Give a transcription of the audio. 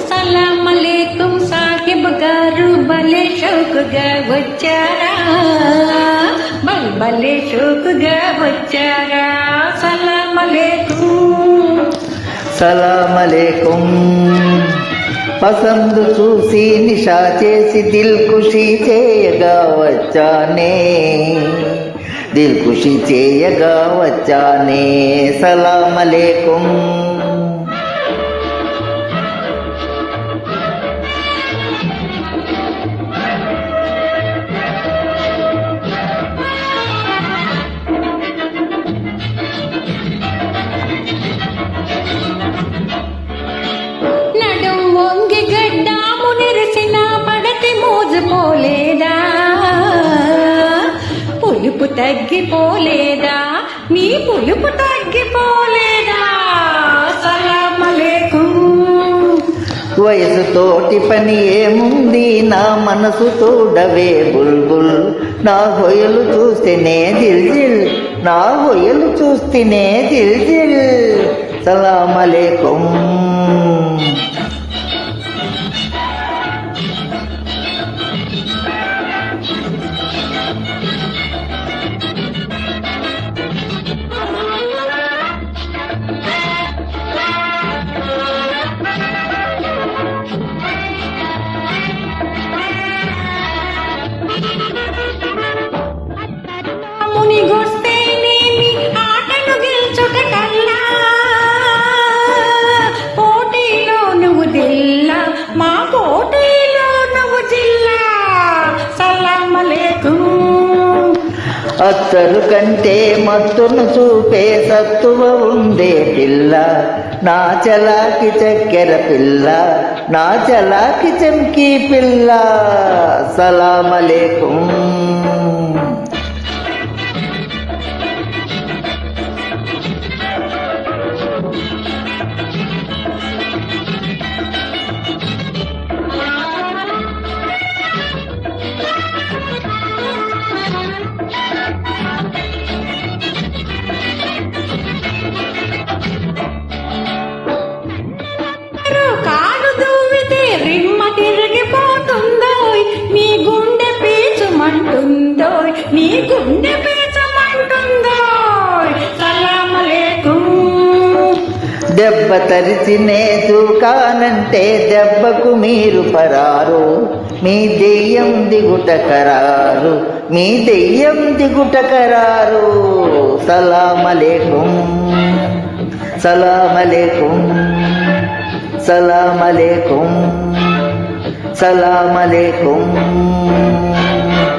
సలాం అలేకుం సాహిబ్ గారు భలే షౌకుగా వచ్చారా, భలే షౌకుగా వచ్చారా. సలాం అలేకుం సలాం అలేకుం. పసందు చూసి నిషా చేసి దిల్ ఖుషి చేయగా వచ్చానే, దిల్ ఖుషి చేయగా వచ్చానే. సలాం అలేకుం. నడుం వంగి గడ్డాము నిరిసిన పడతి మోజుపోలేదా, పులుపు తగ్గిపోలేదా, నీ పులుపు తగ్గిపోలేదా. సలాం అలేకుం. వయసుతోటి పని ఏముంది, నా మనసు తోడవే బుల్బుల్. నా హొయలు చూస్తేనే దిల్ దిల్, నా హొయలు చూస్తేనే దిల్ దిల్. సలాం అలేకుం. మునిగొస్తేనేమి ఆటను గెలుచుట కల్లా, పోటీలో నువ్వు దిల్లా, మా పోటీలో నువ్వు జిల్లా. సలాం అలేకుం. అత్తరు కంటే మత్తును చూపే సత్తువ ఉందే పిల్ల, నా చలాకి చక్కెర పిల్ల, నా చలాకి చంకీ పిల్ల. సలాం అలేకుం. కాలు దువ్వితే రిమ్మ తిరిగిపోతుందోయ్, నీ గుండె పీచుమంటుందోయ్, నీ గుండె పీచుమంటుందోయ్. సలాం అలేకుం. దెబ్బ తరిచినే దూకానంటే దెబ్బకు మీరు పరారు, మీ దెయ్యం దిగుట ఖరారు, మీ దెయ్యం దిగుట ఖరారు. సలాం అలేకుం. సలాం అలేకుం. సలాం అలేకుం. సలాం అలేకుం.